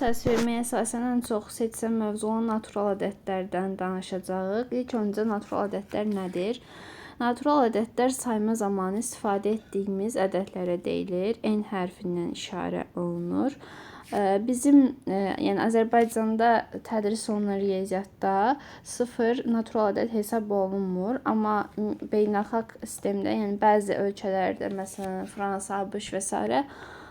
Səs verməyə əsasən ən çox seçilən mövzu olan natural ədədlərdən danışacağıq. İlk öncə natural ədədlər nədir? Natural ədədlər sayma zamanı istifadə etdiyimiz ədədlərə deyilir. N hərfindən işarə olunur. Bizim, yəni Azərbaycanda tədris olunan riyaziyyatda 0 natural ədəd hesab olunmur. Amma beynəlxalq sistemdə, yəni bəzi ölkələrdə, məsələn Fransa, ABŞ və s.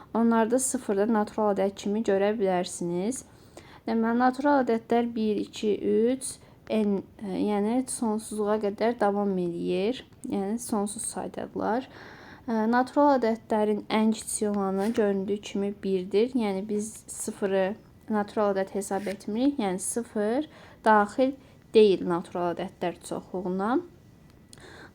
onlarda 0-da natural ədəd kimi görə bilərsiniz. Deməli, natural ədədlər 1, 2, 3, n, yəni sonsuzluğa qədər davam edir. Yəni sonsuz saydadırlar. Natural ədədlərin ən kiçik olanı göründüyü kimi 1-dir. Yəni biz 0-ı natural ədəd hesab etmirik. Yəni 0 daxil deyil natural ədədlər çoxluğuna.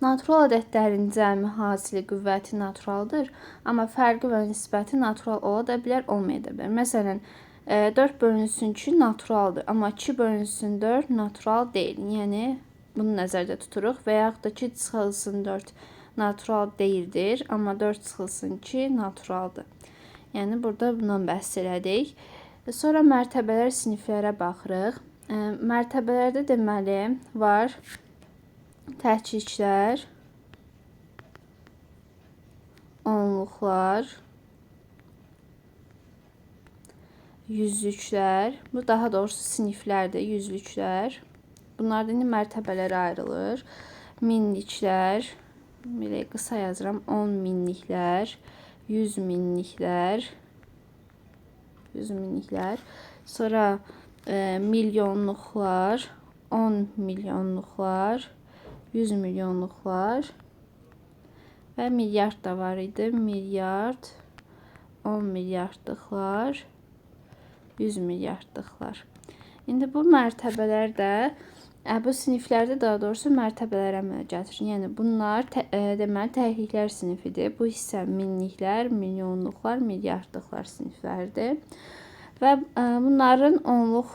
Natural ədədlərin cəmi hasili qüvvəti naturaldır, amma fərqi və nisbəti natural ola da bilər, olmaya da bilər. Məsələn, 4 bölünsün 2 naturaldır, amma 2 bölünsün 4 natural deyil. Yəni, bunu nəzərdə tuturuq və yaxud da 2 çıxılsın 4 natural deyildir, amma 4 çıxılsın 2 naturaldır. Yəni, burada bundan bəhs elədik. Sonra mərtəbələr, siniflərə baxırıq. Mərtəbələrdə deməli var təhkiklər, onluqlar, yüzlüklər, bu daha doğrusu siniflərdir, yüzlüklər. Bunlar da indi mərtəbələrə ayrılır. Minliklər, belə qısa yazıram, 10 minliklər, 100 minliklər, 100 minliklər. Sonra milyonluqlar, 10 milyonluqlar, 100 milyonluqlar və milyard da var idi. Milyard, 10 milyardlıqlar, 100 milyardlıqlar. İndi bu mərtəbələr də, bu siniflərdə daha doğrusu mərtəbələrə əmələ gətirir. Yəni bunlar deməli təkliklər sinifidir. Bu isə minliklər, milyonluqlar, milyardlıqlar sinifləridir. Və bunların onluq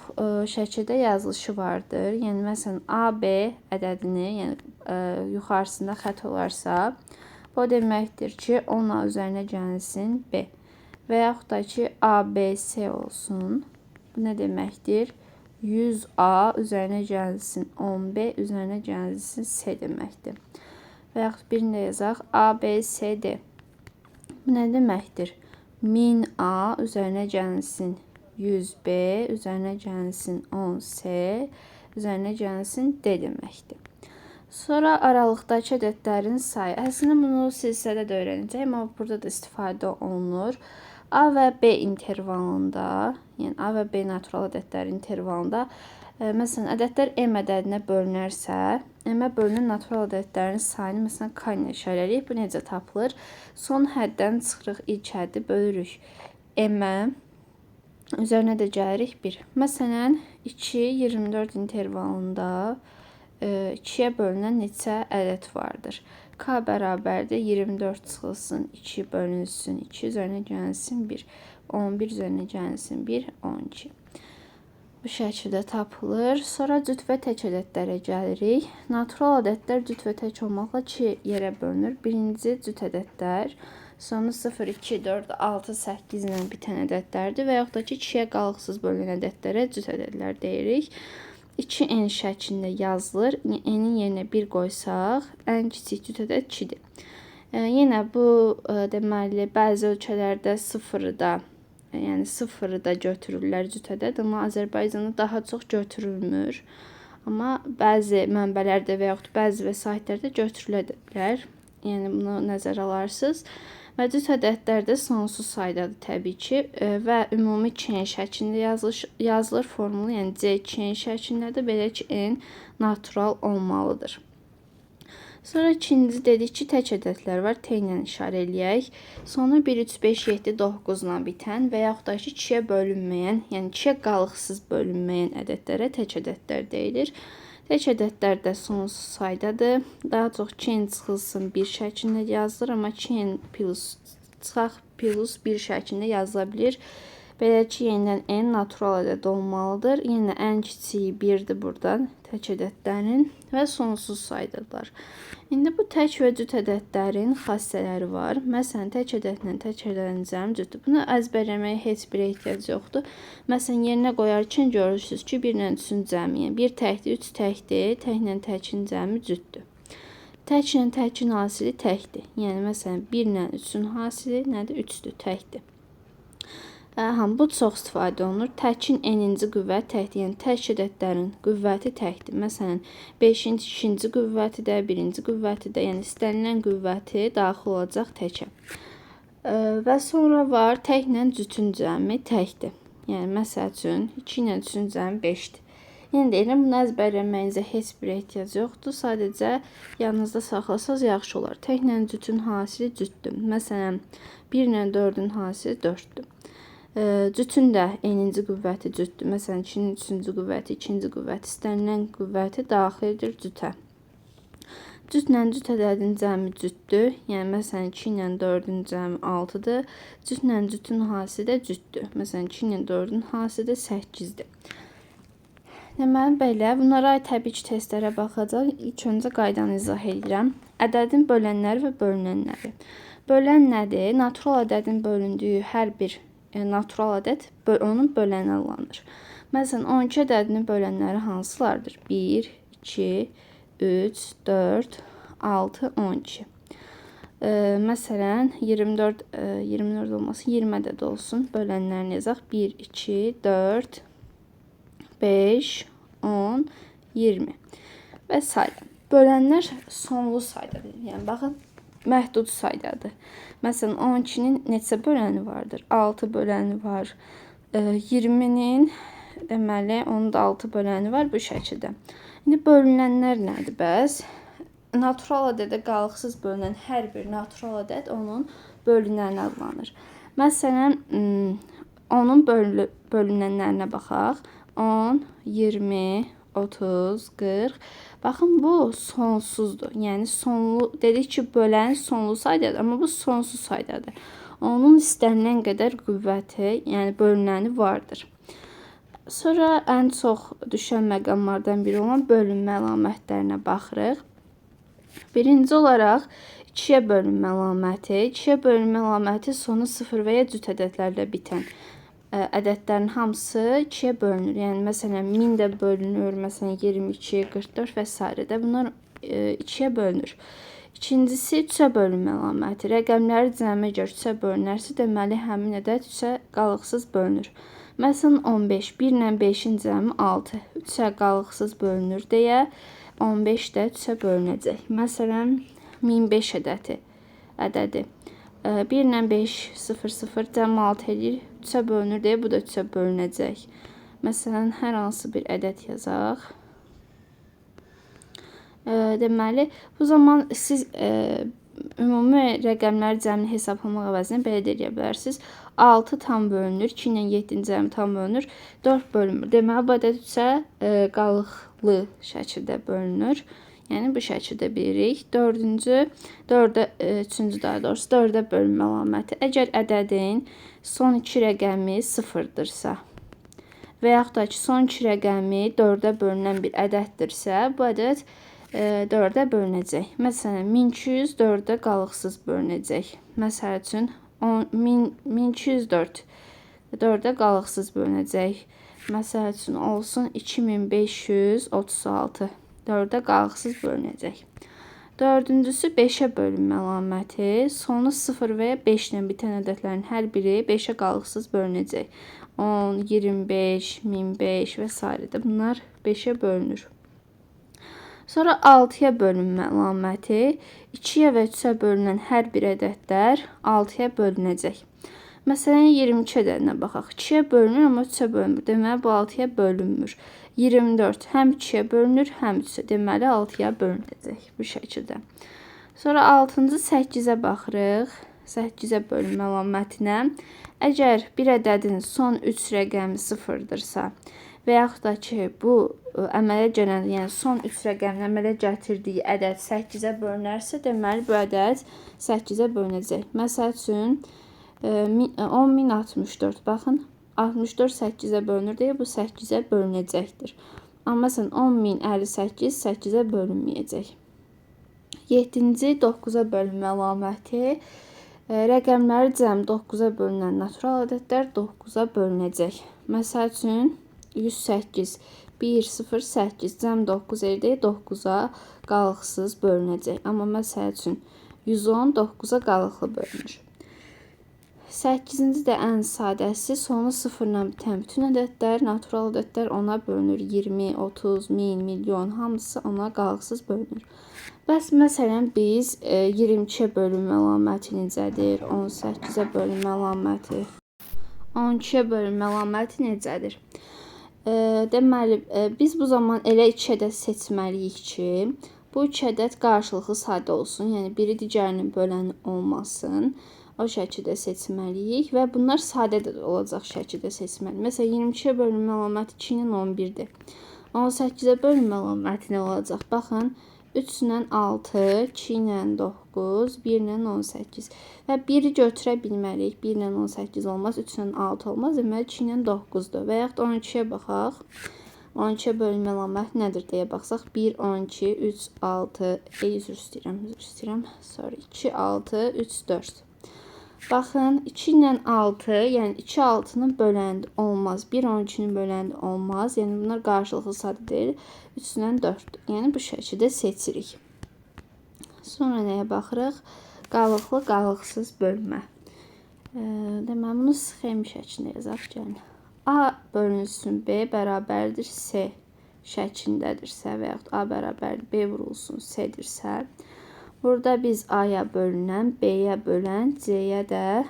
şəkildə yazılışı vardır. Yəni, məsələn, AB ədədini, yəni yuxarısında xət olarsa, bu deməkdir ki, 10A üzərinə gəlsin B. Və yaxud da ki, ABC olsun. Bu nə deməkdir? 100A üzərinə gəlsin 10B üzərinə gəlsin C deməkdir. Və yaxud birində yazaq ABCD. Bu nə deməkdir? 1000A üzərinə gəlsin 100B üzərinə gəlsin 10C üzərinə gəlsin D deməkdir. Sonra aralıqdakı ədədlərin sayı. Əslində bunu silsilədə də öyrənəcəyəm, amma burada da istifadə olunur. A və B intervalında, yəni A və B natural ədədlər intervalında, məsələn, ədədlər M ədədinə bölünərsə, M-ə bölünən natural ədədlərin sayını məsələn K ilə işarələyək. Bu necə tapılır? Son həddən çıxırıq ilk həddi, bölürük M-ə. Üzərinə də gəlirik 1. Məsələn, 2, 24 intervalında 2-yə bölünən neçə ədəd vardır? K bərabərdir 24 çıxılsın 2 bölünsün 2 üzərinə gəlsin 1. 11 üzərinə gəlsin 1, 12. Bu şəkildə tapılır. Sonra cüt və tək ədədlərə gəlirik. Natural ədədlər cüt və tək olmaqla 2 yerə bölünür. Birinci cüt ədədlər. Sonra 0, 2, 4, 6, 8 ilə bitən ədədlərdir və yaxud da ki, 2-yə qalıqsız bölünən ədədlərə cüt ədədlər deyirik. 2n şəklində yazılır. N-in yerinə 1 qoysaq, ən kiçik cüt ədəd 2-dir. Yenə bu deməli bəzi ölkələrdə 0-ı da, yəni 0-ı da götürürlər cüt ədəd, amma Azərbaycanda daha çox götürülmür. Amma bəzi mənbələrdə və yaxud bəzi vəsaitlərdə götürülə bilər. Yəni bunu nəzərə alarsınız. Və cüt ədədlər də sonsuz saydadır təbii ki və ümumi 2n şəklində yazılır formulu, yəni C 2n şəklindədir, belə ki n natural olmalıdır. Sonra ikinci dedik ki, tək ədədlər var, T ilə işarə eləyək. Sonra 1, 3, 5, 7, 9 ilə bitən və yaxud da ki 2-yə bölünməyən, yəni 2-yə qalıqsız bölünməyən ədədlərə tək ədədlər deyilir. Tək ədədlər də sonsuz saydadır. Daha çox 2n çıxılsın 1 şəklində yazılır, amma 2n çıxaq plus 1 şəklində yazıla bilir. Belə ki, yenidən n natural ədəd olmalıdır. Yenə ən kiçiyi 1-dir buradan tək ədədlərin və sonsuz saydırlar. İndi bu tək və cüt ədədlərin xassələri var. Məsələn, tək ədədlə tək ədədin cəmi cütdür. Bunu əzbərləməyə heç bir ehtiyac yoxdur. Məsələn, yerinə qoyarkən görürsünüz ki, 1 ilə 3-ün cəmi, yəni 1 təkdir, 3 təkdir, təklə təkin cəmi cütdür. Təklə təkin hasili təkdir. Yəni, məsələn, 1 ilə 3-ün hasili nədir? 3-dür, təkdir. Bu çox istifadə olunur. Təkin n-ci qüvvət təkdir. Yəni, tək ədədlərin qüvvəti təkdir. Məsələn, 5-in ikinci qüvvəti də, 1-ci qüvvəti də, yəni istənilən qüvvəti daxil olacaq təkə. Və sonra var, təklə cütün cəmi təkdir. Yəni, məsəl üçün, 2 ilə 3-ün cəmi 5-dir. Yəni deyirəm, bunu əzbərləməyinizə heç bir ehtiyac yoxdur. Sadəcə yanınızda saxlasanız yaxşı olar. Təklə cütün hasili cütdür. Məsələn, 1 ilə 4-ün hasili 4-dür. Cütün də n-ci qüvvəti cütdür. Məsələn, 2-nin 3-cü qüvvəti, 2-ci qüvvəti, istənilən qüvvəti daxildir cütə. Cütlə cüt ədədin cəmi cütdür. Yəni, məsələn, 2 ilə 4-ün cəmi 6-dır. Cütlə cütün hasili də cütdür. Məsələn, 2 ilə 4-ün hasili də 8-dir. Deməli, belə. Bunlara aid təbii ki, testlərə baxacaq. İlk öncə qaydanı izah edirəm. Ədədin bölənləri və bölünənləri. Bölən nədir? Natural ədədin bölündüyü hər bir natural ədəd onun böləni adlanır. Məsələn, 12 ədədinin bölənləri hansılardır? 1, 2, 3, 4, 6, 12. Məsələn, 24 olmasın, 20 ədəd olsun. Bölənlərini yazaq. 1, 2, 4, 5, 10, 20 və s. Bölənlər sonlu saydadır. Yəni, baxın, məhdud saydadır. Məsələn, 12-nin neçə böləni vardır? 6 böləni var. 20-nin, deməli, onun da 6 böləni var bu şəkildə. İndi bölünənlər nədir bəs? Natural ədədə qalıqsız bölünən hər bir natural ədəd onun bölünəni adlanır. Məsələn, onun bölünənlərinə baxaq. 10, 20, 30, 40. Baxın, bu sonsuzdur. Yəni, sonlu, dedik ki, bölən sonlu saydadır, amma bu sonsuz saydadır. Onun istənilən qədər qüvvəti, yəni bölünəni vardır. Sonra ən çox düşən məqamlardan biri olan bölünmə əlamətlərinə baxırıq. Birinci olaraq 2-yə bölünmə əlaməti. 2-yə bölünmə əlaməti sonu 0 və ya cüt ədədlərlə bitən ədədlərin hamısı 2-yə bölünür. Yəni, məsələn, 1000 də bölünür, məsələn, 22, 44 və s. də bunlar 2-yə bölünür. İkincisi, 3-ə bölünmə əlaməti. Rəqəmləri cəmi əgər 3-ə bölünərsə, deməli, həmin ədəd 3-ə qalıqsız bölünür. Məsələn, 15, 1 ilə 5-in cəmi 6. 3-ə qalıqsız bölünür deyə 15 də 3-ə bölünəcək. Məsələn, 1005 ədədi. 1 ilə 5, 0, 0, cəmi 6 edir. 3-ə bölünür deyə bu da 3-ə bölünəcək. Məsələn, hər hansı bir ədəd yazaq. Deməli, bu zaman siz ümumi rəqəmləri cəmini hesablamaq əvəzinə belə də edə bilərsiniz. 6 tam bölünür, 2 ilə 7-in cəmi tam bölünür, 4 bölünmür. Deməli, bu ədəd 3-ə qalıqlı şəkildə bölünür. Yəni, bu şəkildə bilirik. Üçüncü daha doğrusu, 4-ə bölünmə əlaməti. Əgər ədədin son 2 rəqəmi 0-dırsa və yaxud da ki, son 2 rəqəmi 4-ə bölünən bir ədəddirsə, bu ədəd 4-ə bölünəcək. Məsələn, 1200 4-ə qalıqsız bölünəcək. Məsəl üçün, 1204 4-ə qalıqsız bölünəcək. Məsəl üçün, olsun 2536 4-ə qalıqsız bölünəcək. Dördüncüsü 5-ə bölünmə əlaməti. Sonu 0 və ya 5 ilə bitən ədədlərin hər biri 5-ə qalıqsız bölünəcək. 10, 25, 1005 və s. Bunlar 5-ə bölünür. Sonra 6-ya bölünmə əlaməti. 2-yə və 3-ə bölünən hər bir ədədlər 6-ya bölünəcək. Məsələn, 22 ədədinə baxaq. 2-yə bölünür, amma 3-ə bölünmür. Deməli, bu 6-ya bölünmür. 24 həm 2-yə bölünür, həm 3-ə. Deməli, 6-ya bölünəcək bu şəkildə. Sonra 6-cı 8-ə baxırıq. 8-ə bölünmə əlamətinə. Əgər bir ədədin son 3 rəqəmi 0-dırsa və yaxud da ki, bu əmələ gələn, yəni son 3 rəqəmin əmələ gətirdiyi ədəd 8-ə bölünərsə, deməli, bu ədəd 8-ə bölünəcək. Məsəl üçün, 10.064, baxın, 64 8-ə bölünür deyə bu 8-ə bölünəcəkdir. Amma məsələn 10.058 8-ə bölünməyəcək. 7-ci 9-a bölünmə əlaməti. Rəqəmləri cəmi 9-a bölünən natural ədədlər 9-a bölünəcək. Məsəl üçün 108 1 0 8 cəm 9 eldə 9-a qalıqsız bölünəcək. Amma məsəl üçün 110 9-a qalıqlı bölünür. 8-ci də ən sadəsi, sonu 0-la bitən bütün ədədlər, natural ədədlər 10-a bölünür. 20, 30, 1000, milyon hamısı 10-a qalıqsız bölünür. Bəs məsələn biz 22-yə bölünmə əlaməti necədir? 18-ə bölünmə əlaməti, 12-yə bölünmə əlaməti necədir? Deməli, biz bu zaman elə 2 ədəd seçməliyik ki, bu 2 ədəd qarşılıqlı sadə olsun. Yəni biri digərinin böləni olmasın. O şəkildə seçməliyik və bunlar sadə də olacaq şəkildə seçməliyik. Məsələn, 22-yə bölünmə əlaməti 2 ilə 11-dir. 18-ə bölünmə əlaməti nə olacaq? Baxın, 3 ilə 6, 2 ilə 9, 1 ilə 18. Və 1-i götürə bilməliyik. 1 ilə 18 olmaz, 3 ilə 6 olmaz. Deməli, 2 ilə 9-dur. Və yaxud 12-yə baxaq. 12-yə bölünmə əlaməti nədir deyə baxsaq. 1, 12, 3, 6, üzr istəyirəm. Sorry, 2, 6, 3, 4. Baxın, 2 ilə 6, yəni 2 6-nın böləndi olmaz. 1 12-nin böləndi olmaz. Yəni bunlar qarşılıqlı sadə deyil. 3 ilə 4-dür. Yəni bu şəkildə seçirik. Sonra nəyə baxırıq? Qalıqlı, qalıqsız bölmə. Deməli, bunu sxem şəklində yazaq. Gəlin. A bölünsün B bərabərdir C şəklindədirsə və yaxud A bərabərdir B vurulsun C-dirsə, burada biz A-ya bölünən, B-yə bölən, C-yə də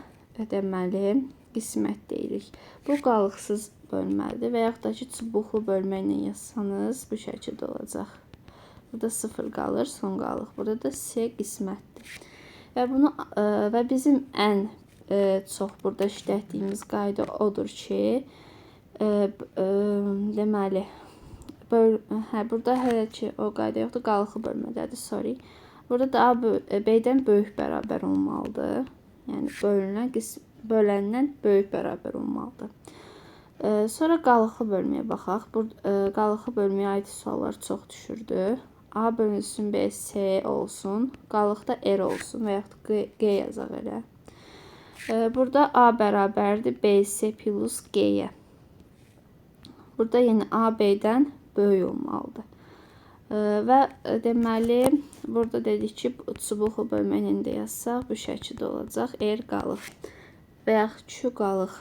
deməli qismət deyirik. Bu qalıqsız bölməlidir və yaxud da ki, çubuqlu bölmə ilə yazsanız bu şəkildə olacaq. Burada 0 qalır, son qalıq. Burada da C qismətdir. Və bizim ən çox burada işlətdiyimiz qayda odur ki, deməli, burada hələ ki o qayda yoxdur, qalıqlı bölmədədir, sorry. Burada da A B-dən böyük bərabər olmalıdır. Yəni bölündən böyük bərabər olmalıdır. Sonra qalıqlı bölməyə baxaq. Qalıqlı bölməyə aid suallar çox düşürdü. A bölünsün B C olsun, qalıqda R olsun və yaxud G yazaq elə. Burada A bərabərdir BC plus G-yə. Burada yenə A B-dən böyük olmalıdır. Və deməli, burada dedik ki, çubuqlu bölmə ilə də yazsaq, bu şəkildə olacaq. R qalıq və yaxud Q qalıq.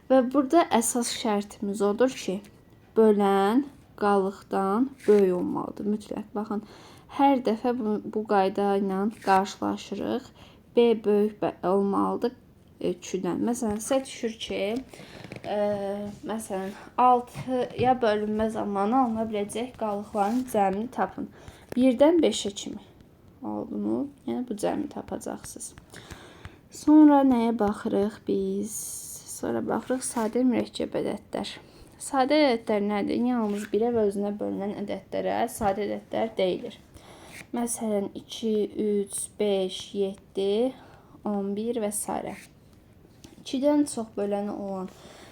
Və burada əsas şərtimiz odur ki, bölən qalıqdan böyük olmalıdır. Mütləq, baxın, hər dəfə bu qayda ilə qarşılaşırıq. B böyük olmalıdır Q-dən. Məsələn, sizə düşür ki, məsələn, 6-ya bölünmə zamanı alına biləcək qalıqların cəmini tapın. 1-dən 5-ə kimi olduğunu, yəni bu cəmini tapacaqsınız. Sonra nəyə baxırıq biz? Sonra baxırıq sadə mürəkkəb ədədlər. Sadə ədədlər nədir? Yalnız birə və özünə bölünən ədədlərə sadə ədədlər deyilir. Məsələn, 2, 3, 5, 7, 11 və s. 2-dən çox böləni olan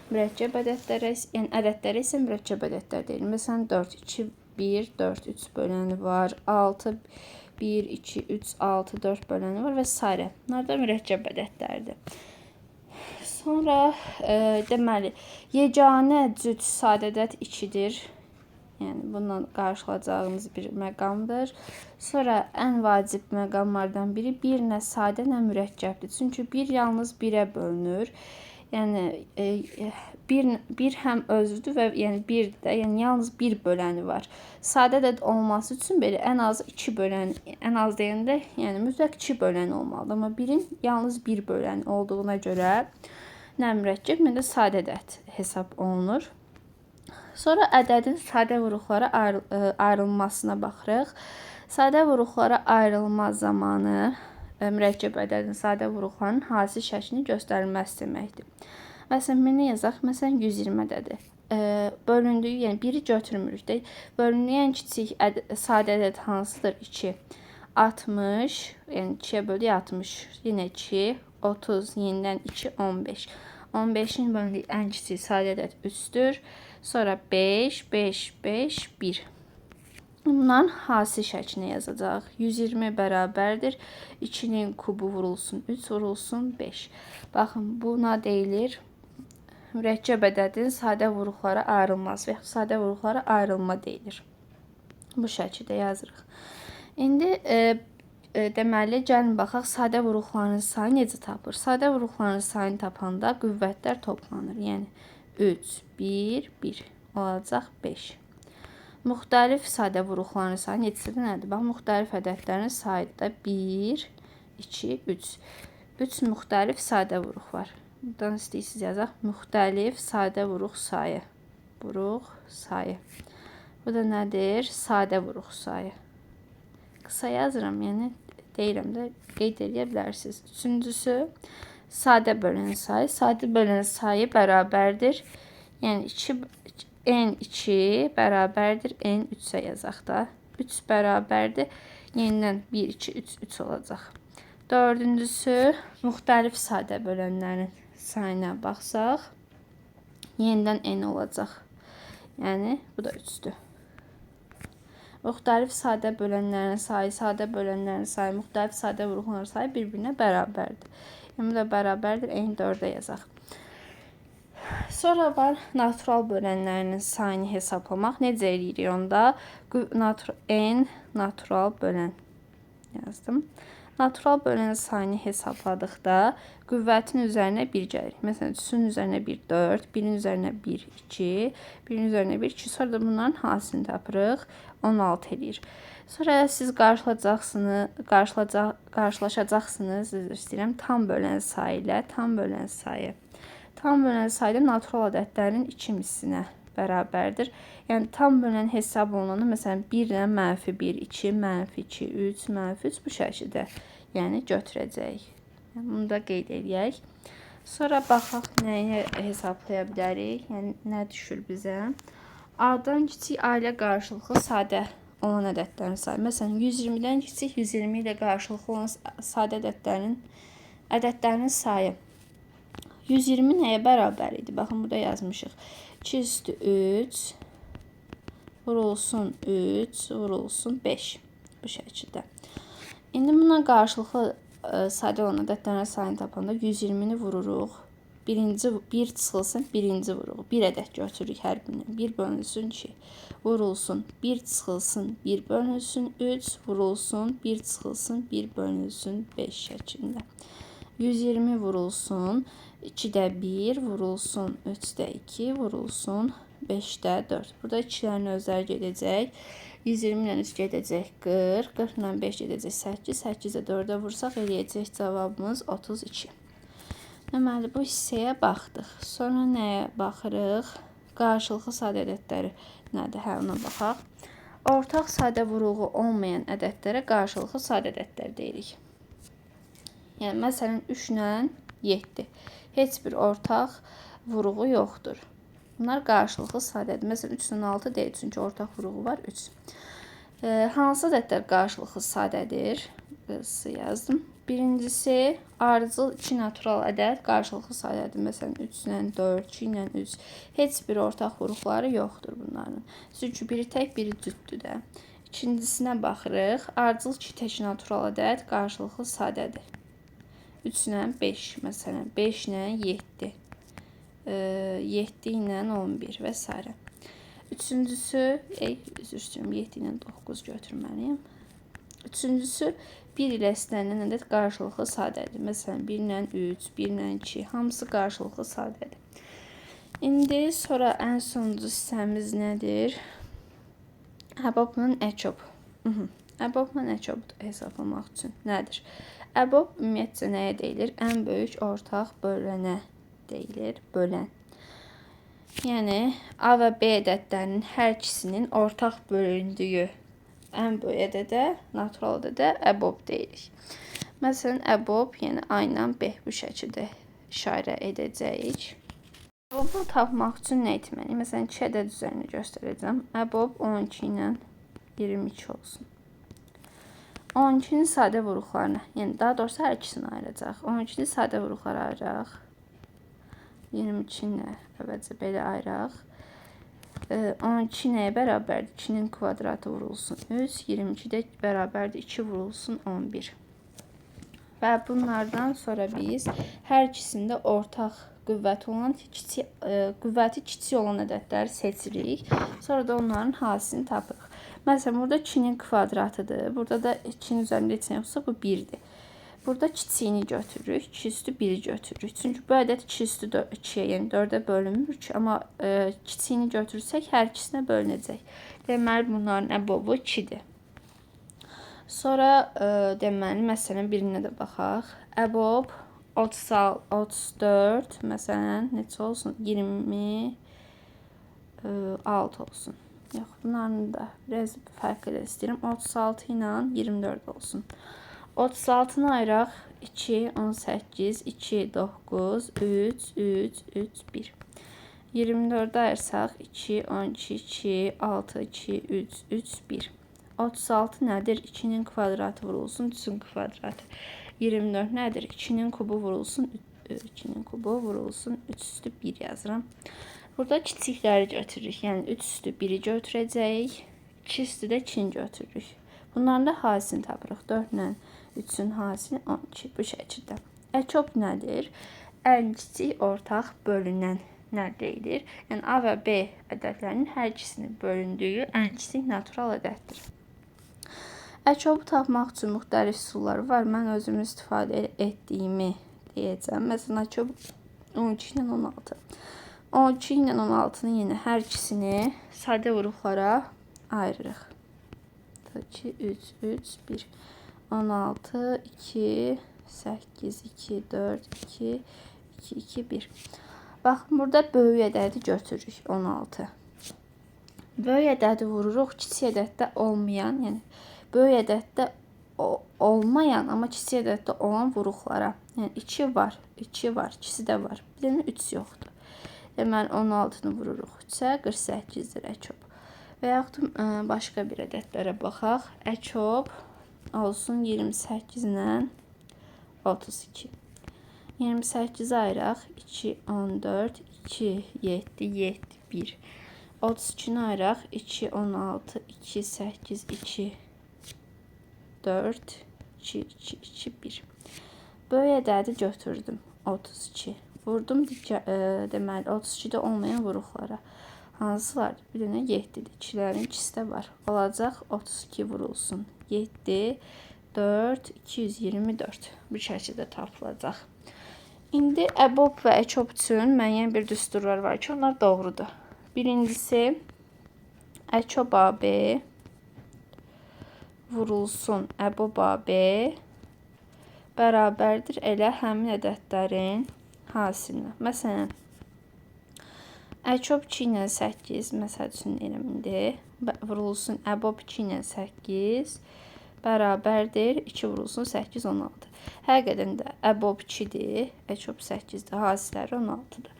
mürəkkəb ədədlərə, yəni ədədlərə isə mürəkkəb ədədlər deyilir. Məsələn, 4, 2, 1, 4, 3 böləni var. 6, 1, 2, 3, 6, 4 böləni var və s. Bunlar da mürəkkəb ədədlərdir. Sonra deməli, yeganə cüt sadə ədəd 2-dir. Yəni bundan qarşılayacağımız bir məqamdır. Sonra ən vacib məqamlardan biri 1 nə sadə, nə mürəkkəbdir. Çünki 1 yalnız 1-ə bölünür. Yəni 1 həm özüdür və yəni 1 də, yəni yalnız 1 böləni var. Sadə ədəd olması üçün belə ən az 2 böləni, ən az deyəndə, yəni mütləq 2 böləni olmalıdır. Amma 1-in yalnız 1 böləni olduğuna görə nə mürəkkəb, nə də sadə ədəd hesab olunur. Sonra ədədin sadə vuruqlara ayrılmasına baxırıq. Sadə vuruqlara ayrılma zamanı mürəkkəb ədədin sadə vuruqlarının hasil şəklini göstərilməsi deməkdir. Məsələn, nə yazaq? Məsələn, 120 ədədi. Bölündüyü, yəni 1-i götürmürük də. Bölündüyü ən kiçik sadə ədəd hansıdır? 2. 60, yəni 2-yə böldük 60, yenə 2, 30, yenidən 2, 15. 15-in bölündüyü ən kiçik sadə ədəd 3-dür. Sonra 5, 5, 5, 1. Bunların hasil şəkline yazacaq. 120 bərabərdir. 2-nin kubu vurulsun 3, vurulsun 5. Baxın, buna deyilir mürəkkəb ədədin sadə vuruqlara ayrılması və sadə vuruqlara ayrılma deyilir. Bu şəkildə yazırıq. İndi deməli, gəlin baxaq, sadə vuruqların sayı necə tapılır? Sadə vuruqların sayını tapanda qüvvətlər toplanır. Yəni 3, 1, 1 olacaq 5. Müxtəlif sadə vuruqların sayı neçədir, nədir? Bax, müxtəlif ədədlərin sayı da 1, 2, 3. 3 müxtəlif sadə vuruq var. Buradan istəyirsiniz yazaq. Müxtəlif sadə vuruq sayı. Vuruq sayı. Bu da nədir? Sadə vuruq sayı. Qısa yazıram, yəni deyirəm də qeyd edə bilərsiniz. Üçüncüsü, sadə bölən sayı. Sadə bölən sayı bərabərdir. Yəni n2 bərabərdir n3-ə yazaq da. 3 bərabərdir. Yenidən 1, 2, 3, 3 olacaq. Dördüncüsü, müxtəlif sadə bölənlərin sayına baxsaq, yenidən n olacaq. Yəni, bu da 3-dür. Müxtəlif sadə bölənlərin sayı, müxtəlif sadə vuruqların sayı bir-birinə bərabərdir. Yəni, bu da bərabərdir, n4-ə yazaq. Sonra var natural bölənlərinin sayını hesablamaq. Necə eləyirik onda? N natural bölən yazdım. Natural bölən sayını hesabladıqda qüvvətin üzərinə 1 gəlir. Məsələn, 3-ün üzərinə 1, 4, 1-in üzərinə 1, 2, 1-in üzərinə 1, 2. Sonra da bunların hasilini tapırıq. 16 eləyir. Sonra siz qarşılaşacaqsınız, istəyirəm, tam bölən sayı ilə tam bölən sayı. Tam bölən sayı da natural ədədlərin 2 mislinə bərabərdir. Yəni, tam bölən hesab olunanda, məsələn, 1 ilə mənfi 1, 2, mənfi 2, 3, mənfi 3 bu şəkildə yəni götürəcəyik. Yəni, bunu da qeyd edək. Sonra baxaq, nəyə hesablaya bilərik? Yəni, nə düşür bizə? A-dan kiçik A ilə qarşılıqlı sadə olan ədədlərin sayı. Məsələn, 120-dən kiçik 120 ilə qarşılıqlı olan sadə ədədlərin sayı. 120 nəyə bərabər idi? Baxın, burada yazmışıq. 2 üstü 3 vurulsun 3 vurulsun 5. Bu şəkildə. İndi bundan qarşılıqlı sadə olan ədədlərin sayını tapanda 120-ni vururuq. Bir çıxılsın, birinci vururuq. Bir ədəd götürürük hər birindən. 1 bölünsün 2. Vurulsun, 1 çıxılsın, 1 bölünsün 3. Vurulsun, 1 çıxılsın, 1 bölünsün 5 şəklində. 120 vurulsun, 2-də 1 vurulsun, 3-də 2 vurulsun, 5-də 4. Burada 2-lərin özləri gedəcək. 120 ilə 3 gedəcək 40, 40 ilə 5 gedəcək 8, 8-də 4-ə vursaq eləyəcək cavabımız 32. Deməli, bu hissəyə baxdıq. Sonra nəyə baxırıq? Qarşılıqlı sadə ədədləri nədir? Hə, ona baxaq. Ortaq sadə vuruğu olmayan ədədlərə qarşılıqlı sadə ədədlər deyirik. Yəni, məsələn, 3 ilə 7. Heç bir ortaq vuruğu yoxdur. Bunlar qarşılıqlı sadədir. Məsələn, 3 ilə 6 deyil, çünki ortaq vuruğu var 3. Hansı ədədlər qarşılıqlı sadədir? Yazdım. Birincisi, ardıcıl 2 natural ədəd qarşılıqlı sadədir. Məsələn, 3 ilə 4, 2 ilə 3. Heç bir ortaq vuruqları yoxdur bunların. Çünki biri tək, biri cütdür də. İkincisinə baxırıq. Ardıcıl 2 tək natural ədəd qarşılıqlı sadədir. 3 ilə 5, məsələn, 5 ilə 7, 7 ilə 11 və s. Üçüncüsü, üzr istəyirəm, 7 ilə 9 götürməliyim. Üçüncüsü, 1 ilə istənilən ədəd qarşılıqlı sadədir. Məsələn, 1 ilə 3, 1 ilə 2, hamısı qarşılıqlı sadədir. İndi sonra ən sonuncu hissəmiz nədir? Əbobla əkob. Əbobla əkob hesablamaq üçün nədir? Əbob ümumiyyətcə nəyə deyilir? Ən böyük ortaq bölənə deyilir, bölən. Yəni, A və B ədədlərinin hər ikisinin ortaq bölündüyü ən böyük ədədə, natural ədədə əbob deyirik. Məsələn, əbob, yəni A ilə B bu şəkildə işarə edəcəyik. Əbobu tapmaq üçün nə etməliyik? Məsələn, 2 ədəd üzərində göstərəcəm. Əbob 12 ilə 22 olsun. 12-nin sadə vuruqlarını, yəni daha doğrusu hər ikisini ayıracaq. 12-ni sadə vuruqlara ayıraq. 22-ni əvvəlcə belə ayıraq. 12 nəyə bərabərdir? 2-nin kvadratı vurulsun 3, 22 də bərabərdir 2 vurulsun 11. Və bunlardan sonra biz hər ikisində ortaq qüvvəti olan qüvvəti kiçik olan ədədləri seçirik. Sonra da onların hasilini tapırıq. Məsələn, burada 2-nin kvadratıdır. Burada da 2-nin üzərində heç nə yoxsa bu 1-dir. Burada kiçiyini götürürük, 2 üstü 1-i götürürük. Çünki bu ədəd 2 üstü 2-yə, yəni 4-ə bölünmür ki, amma kiçiyini götürsək hər ikisinə bölünəcək. Deməli, bunların əbobu 2-dir. Sonra deməli, məsələn, birinə də baxaq. Əbob 34, məsələn, neçə olsun? 26 olsun. Yox, bunların da biraz fərq edə istəyirəm. 36 ilə 24 olsun. 36-nı ayıraq. 2, 18, 2, 9, 3, 3, 3, 1. 24-də ayırsaq. 2, 12, 2, 6, 2, 3, 3, 1. 36 nədir? 2-nin kvadratı vurulsun 3-ün kvadratı. 24 nədir? 2-nin kubu vurulsun 2-nin kubu vurulsun 3 üstü 1 yazıram. Burada kiçikləri götürürük. Yəni 3 üstü 1-i götürəcəyik. 2 üstü də 2-ni götürürük. Bunların da hasilini tapırıq. 4 ilə 3-ün hasili 12. Bu şəkildə. Əçob nədir? Ən kiçik ortaq bölünən əldə edilir. Yəni A və B ədədlərinin hər ikisinin bölündüyü ən kiçik natural ədəddir. Əçobu tapmaq üçün müxtəlif üsulları var. Mən özüm istifadə etdiyimi deyəcəm. Məsələn, əçob 12 ilə 16. 12 ilə 16-nın yenə hər ikisini sadə vuruqlara ayırırıq. 2, 3, 3, 1. 16, 2, 8, 2, 4, 2, 2, 2, 1. Baxın, burada böyük ədədi götürürük, 16. Böyük ədədi vururuq, kiçik ədəddə olmayan, yəni böyük ədəddə olmayan, amma kiçik ədəddə olan vuruqlara. Yəni 2 var, 2 var, ikisi də var. Bir dənə 3 yoxdur. Deməli, 16-nı vururuq 3-ə, 48-dir əçob. Və yaxud başqa bir ədədlərə baxaq. Əçob olsun 28 ilə 32. 28-i ayıraq. 2, 14, 2, 7, 7, 1. 32-ni ayıraq. 2, 16, 2, 8, 2, 4, 2, 2, 2, 1. Böyük ədədi götürdüm. 32. Vurdum, deməli, 32-də olmayan vuruqlara. Hansı var? Bir dənə 7-dir. 2-lərin ikisi də var. Olacaq 32 vurulsun. 7, 4, 224. Bu şəkildə tapılacaq. İndi əbob və əçob üçün müəyyən bir düsturlar var ki, onlar doğrudur. Birincisi, əçob AB vurulsun əbob AB bərabərdir elə həmin ədədlərin hasilinə. Məsələn, əçob 2 ilə 8, məsəl üçün eləmində, vurulsun əbob 2 ilə 8 bərabərdir 2 vurulsun 8, 16. Həqiqətən də əbob 2-dir, əçob 8-dir, hasilləri 16-dır.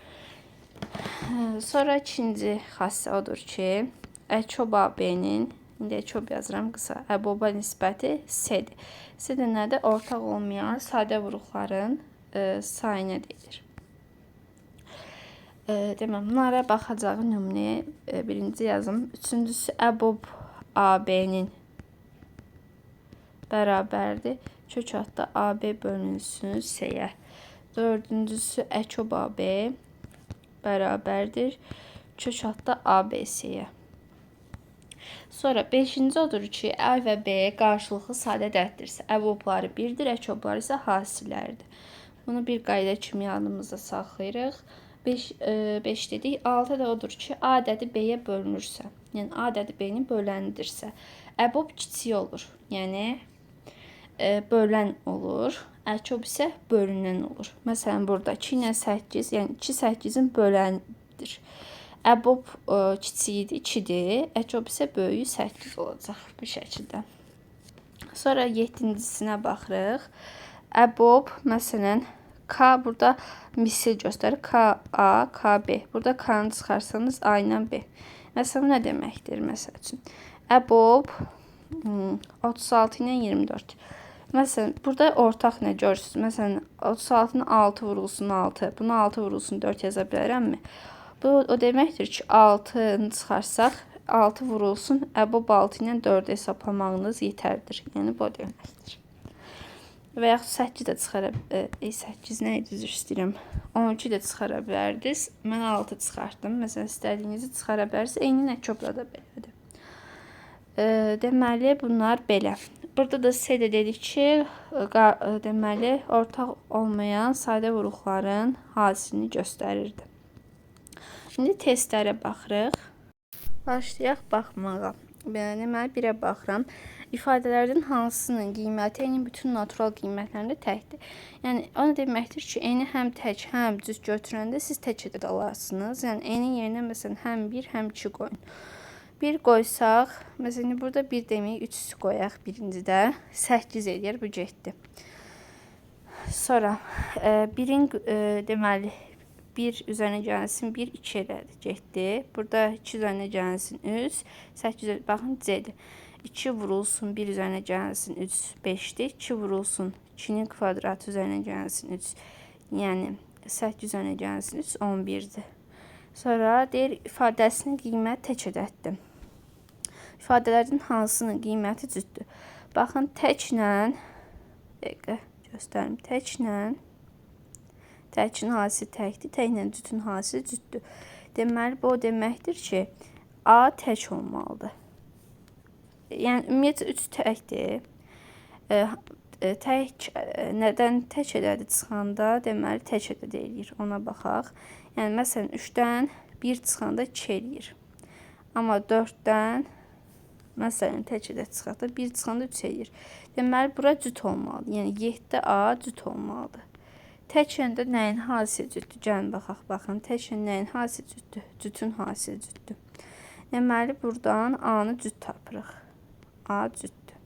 Sonra ikinci xassə odur ki, əçob AB-nin, indi əçob yazıram qısa, əboba nisbəti C-dir. C də nədir? Ortaq olmayan sadə vuruqların sayına deyilir. Deməli, bunlara baxacaq nümunəyə birinci yazım. Üçüncüsü əbob AB-nin bərabərdir. Kök altda AB bölünsün C-yə. Dördüncüsü əçob AB bərabərdir. Kök altda ABC-yə. Sonra 5-ci odur ki, A və B qarşılıqlı sadə ədəddirsə, əbobları 1-dir, əçobları isə hasilləridir. Bunu bir qayda kimi yadımızda saxlayırıq. 5 dedik. 6 da odur ki, A ədədi B-yə bölünürsə, yəni A ədədi B-nin böləndirsə, əbob kiçik olur. Yəni bölən olur. Əçob isə bölünən olur. Məsələn, burada 2 ilə 8, yəni 2 8-in böləndir. Əbob kiçiyi 2-dir, əçob isə böyüyü 8 olacaq bu şəkildə. Sonra 7-cisinə baxırıq. Əbob, məsələn, K burada misil göstərir. K, A, K, B. Burada K-nı çıxarsanız A ilə B. Məsələn, nə deməkdir? Məsəl üçün, əbob 36 ilə 24. Məsələn, burada ortaq nə görürsünüz? Məsələn, 36-nı 6 vurulsun 6. Bunu 6 vurulsun 4 yaza bilərəmmi? Bu o deməkdir ki, 6-nı çıxarsaq 6 vurulsun əbob 6 ilə 4 hesablamağınız yetərdir. Yəni bu deməkdir. Və yaxud 8 də çıxara 8 nə idi, üzr istəyirəm. 12 də çıxara bilərdiniz. Mən 6 çıxartdım. Məsələn, istədiyinizi çıxara bilərsiniz. Eyni nəkobda da belədir. Deməli, bunlar belə. Burada da sizə də dedik ki, deməli, ortaq olmayan sadə vuruqların hasilini göstərirdi. Şimdi testlərə baxırıq. Başlayaq baxmağa. Deməli, birə baxıram. İfadələrdən hansının qiyməti eyni bütün natural qiymətlərində təkdir. Yəni, o deməkdir ki, eyni həm tək, həm cüt götürəndə siz tək ədəd alarsınız. Yəni, eyni yerinə məsələn həm 1, həm 2 qoyun. 1 qoysaq, məsələn, burada 1 deməyik, 3 qoyaq birincidə. 8 eləyər, bu getdi. Sonra, 1-in deməli, 1 üzərinə gəlsin, 1, 2 elədi, getdi. Burada 2 üzərinə gəlsin, 3, 8, baxın, C-dir. 2 vurulsun, 1 üzərinə gəlsin, 3, 5-dir. 2 vurulsun, 2-nin kvadratı üzərinə gəlsin, 3, yəni 8 üzərinə gəlsin, 3, 11-dir. Sonra deyir, ifadəsinin qiyməti tək ədəddir. İfadələrdən hansının qiyməti cütdür? Baxın, təklə, dəqiqə göstərim, təkin hasili təkdir, təklə cütün hasili cütdür. Deməli, bu o deməkdir ki, A tək olmalıdır. Yəni, ümumiyyətlə 3 təkdir. Nədən tək ədədi çıxanda, deməli, tək ədəd eləyir. Ona baxaq. Yəni, məsələn, 3-dən 1 çıxanda 2 eləyir. Amma 4-dən, məsələn, tək ədəd çıxanda 1 çıxanda 3 eləyir. Deməli, bura cüt olmalıdır. Yəni, 7A cüt olmalıdır. Təkəndə nəyin hasili cütdür? Gəlin, baxaq, baxın. Təkəndə nəyin hasili cütdür? Cütün hasili cütdür. Deməli, buradan A-nı cüt tapırıq. A cütdür.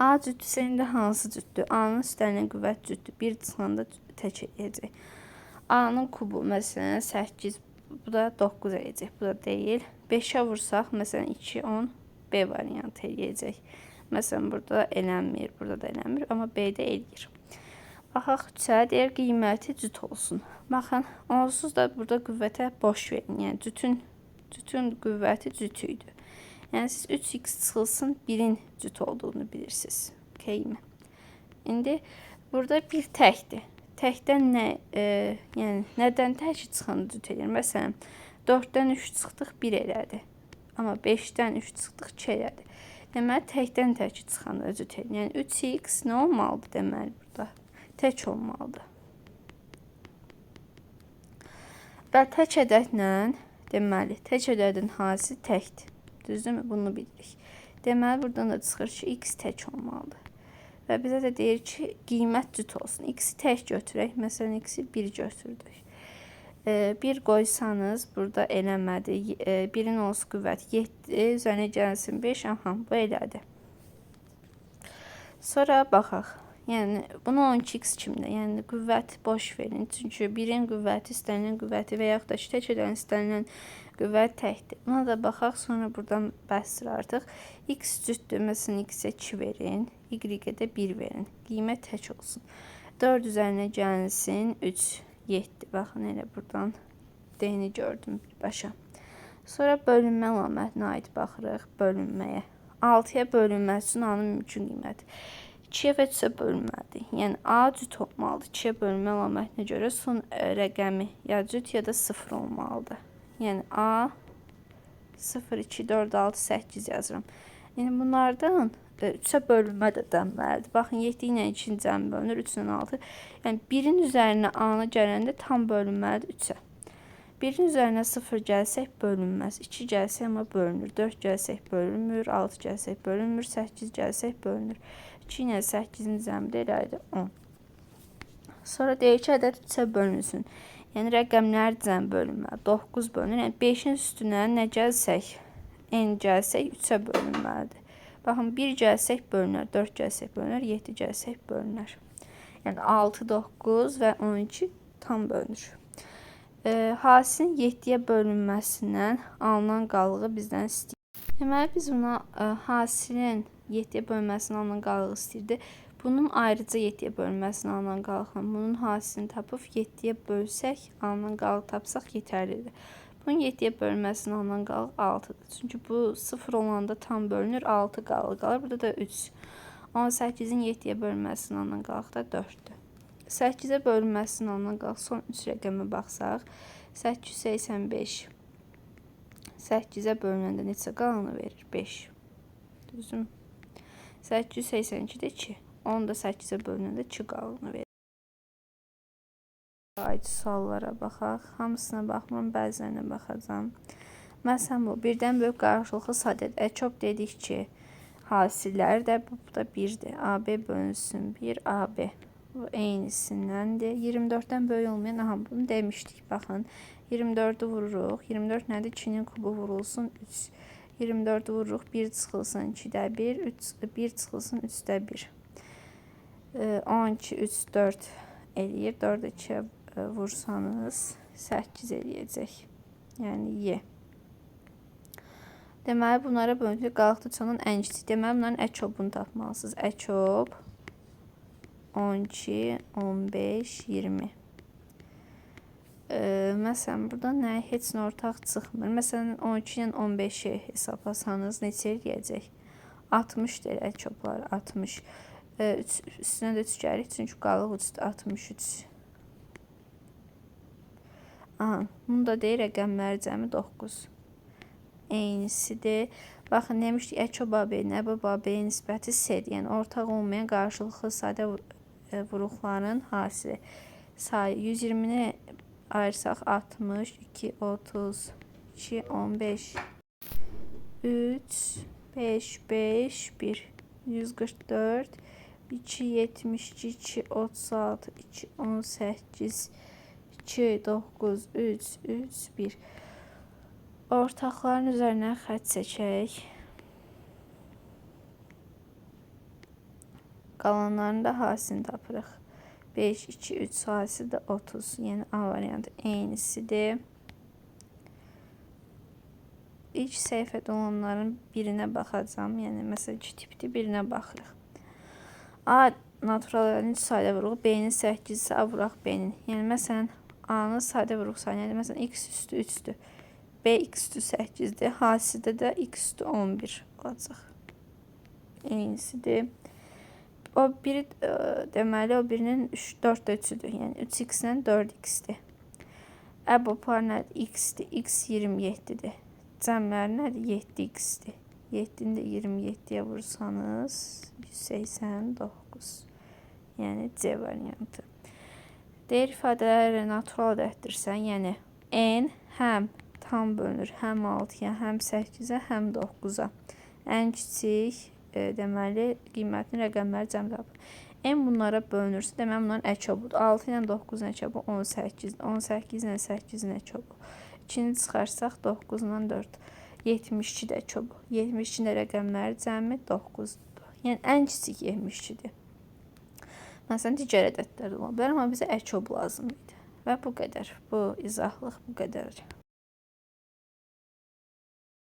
A cütdürsə, indi hansı cütdür? A-nın üstəlinə qüvvət cütdür. 1 çıxanda tək eləyəcək. A-nın kubu, məsələn, 8, bu da 9 eləyəcək. Bu da deyil. 5-ə vursaq, məsələn, 2, 10, B variantı eləyəcək. Məsələn, burada eləmir, burada da eləmir, amma B-də eləyir. Baxaq 3-ə, deyir, qiyməti cüt olsun. Baxın, onsuz da burada qüvvətə boş verin. Yəni, cütün qüvvəti cüt idi. Yəni, siz 3x çıxılsın, 1-in cüt olduğunu bilirsiniz. Okeymi? İndi, burada bir təkdir. Təkdən nə, yəni, nədən təki çıxanda cüt edir? Məsələn, 4-dən 3 çıxdıq, 1 elədi. Amma 5-dən 3 çıxdıq, 2 elədi. Deməli, təkdən təki çıxanda cüt edir. Yəni, 3x nə olmalıdır deməli burada? Tək olmalıdır. Və tək ədədlə, deməli, tək ədədin hasili təkdir. Düzdürmü? Bunu bilirik. Deməli, buradan da çıxır ki, x tək olmalıdır. Və bizə də deyir ki, qiymət cüt olsun. X-i tək götürək. Məsələn, x-i 1 götürdük. 1 qoysanız, burada eləmədi. 1-in olsun qüvvəti 7, üzərinə gəlsin 5. Aha, bu elədi. Sonra baxaq. Yəni, bunu 12x kimdə? Yəni, qüvvət boş verin. Çünki 1-in qüvvəti, istənilən qüvvəti və yaxud da ki, tək edən istənilən qüvvət təkdir. Buna da baxaq, sonra buradan bəhsdir artıq. X cütdür, məsələn, x-ə 2 verin, y-ə də 1 verin. Qiymət tək olsun. 4 üzərinə gəlsin, 3, 7. Baxın, elə buradan D-ni gördüm birbaşa. Sonra bölünmə əlamətinə aid baxırıq, bölünməyə. 6-ya bölünməsi üçün A-nın mümkün qiyməti. 2-yə və 3-ə bölünməlidir. Yəni, A cüt olmalıdır. 2-yə bölünmə əlamətinə görə son rəqəmi ya cüt ya da 0 olmalıdır. Yəni, A 0, 2, 4, 6, 8 yazıram. Yəni, bunlardan 3-ə bölünmə də dənməlidir. Baxın, 7 ilə 2-nin cəmi bölünür, 3 ilə 6. Yəni, 1-in üzərinə A-nı gələndə tam bölünməlidir 3-ə. 1-in üzərinə 0 gəlsək bölünməz. 2 gəlsək amma bölünür. 4 gəlsək bölünmür. 6 gəlsək bölünmür. 8 gəlsək bölünür. 2 ilə 8-in cəmi də elədir 10. Sonra deyir ki, ədəd 3-ə bölünsün. Yəni, rəqəmlər cəm bölünməli. 9 bölünür. Yəni, 5-in üstünə nə gəlsək, n gəlsək 3-ə bölünməlidir. Baxın, 1 gəlsək bölünər, 4 gəlsək bölünər, 7 gəlsək bölünər. Yəni, 6, 9 və 12 tam bölünür. Hasilin 7-yə bölünməsindən alınan qalığı bizdən istəyir. Deməli biz buna hasilin 7-yə bölünməsini alınan qalıq istəyirdi. Bunun ayrıca 7-yə bölünməsini alınan qalıqla bunun hasilini tapıb 7-yə bölsək, alınan qalıq tapsaq yetərlidir. Bunun 7-yə bölünməsini alınan qalıq 6-dır. Çünki bu 0 olanda tam bölünür, 6 qalıq qalır. Burada da 3. 18-in 7-yə bölünməsini alınan qalıq da 4-dür. 8-ə bölünməsini alınan qalıq son 3 rəqəmə baxsaq, 885 8-ə bölünəndə neçə qalanı verir? 5. Düzüm. 882-də 2. 10 da 8-ə bölünəndə 2 qalanı verir. Aid suallara baxaq. Hamısına baxmam, bəzilərinə baxacağam. Məsələn bu, birdən böyük qarşılıqlı sadədir. Əkop dedik ki, hasilləri də bu da 1-dir. AB bölünsün 1, AB. Bu eynisindəndir. 24-dən böyük olmayan, aha bunu demişdik. Baxın, 24-ü vururuq. 24 nədir? 2-nin kubu vurulsun 3. 24-ü vururuq. 1 çıxılsın 2-də 1. 1 çıxılsın 3-də 1. 12, 3, 4 eləyir. 4-ə 2-yə vursanız 8 eləyəcək. Yəni Y. Deməli bunlara bölüntü qalıqlıçanın ən kiçik. Deməli bunların əkobunu tapmalısınız. Əkob 12, 15, 20. Məsələn, burada nə? Heç nə ortaq çıxmır. Məsələn, 12 ilə 15-i hesablasanız neçə eləyəcək? 60 deyil əkoblar, 60. Üstünə də 3 gəlir, çünki qalıq uçdur, 63. Aha, bunu da deyir, rəqəmləri cəmi 9. Eynisidir. Baxın, demişdik, əkоб AB-nin əbəb AB-yə nisbəti S-dir. Yəni, ortaq olmayan qarşılıqlı sadə vuruqların hasili. Sayı 120-ni ayırsaq 60, 2, 30, 2, 15, 3, 5, 5, 1, 144, 2, 72, 2, 36, 2, 18, 2, 9, 3, 3, 1. Ortaqların üzərinə xətt çəkək. Qalanların da hasilini tapırıq. 5, 2, 3 hasili də 30. Yəni A variantı eynisidir. İlk səhifədə olanların birinə baxacağım. Yəni məsələn 2 tipdir, birinə baxırıq. A naturalların 3 sadə vuruğu, B-nin 8 isə A vuraq B-nin. Yəni məsələn A-nın sadə vuruq sayı, yəni məsələn x üstü 3-dür. B x üstü 8-dir. Hasildə də x üstü 11 olacaq. Eynisidir. O biri deməli o birinin 4-də 3-üdür. Yəni 3x-lə 4x-dir. Əbopar nədir? X-dir. X 27-dir. Cəmləri nədir? 7x-dir. 7-ni də 27-yə vursanız 189. Yəni C variantı. Deyir ifadələri natural ədəddirsən, yəni n həm tam bölünür həm 6-ya, həm 8-ə, həm 9-a. Ən kiçik deməli qiymətli rəqəmləri cəm tapır. n bunlara bölünürsə, deməli bunların əkobudur. 6 ilə 9-un əkobu 18, 18 ilə 8-in əkobu. 2-ni çıxarsaq 9 ilə 4, 72 də əkobu. 72 də rəqəmləri cəmi 9-dur. Yəni ən kiçik 72-dir. Məsələn, digər ədədlər ola bilər, amma bizə əkob lazım idi. Və bu qədər. Bu izahlıq bu qədər.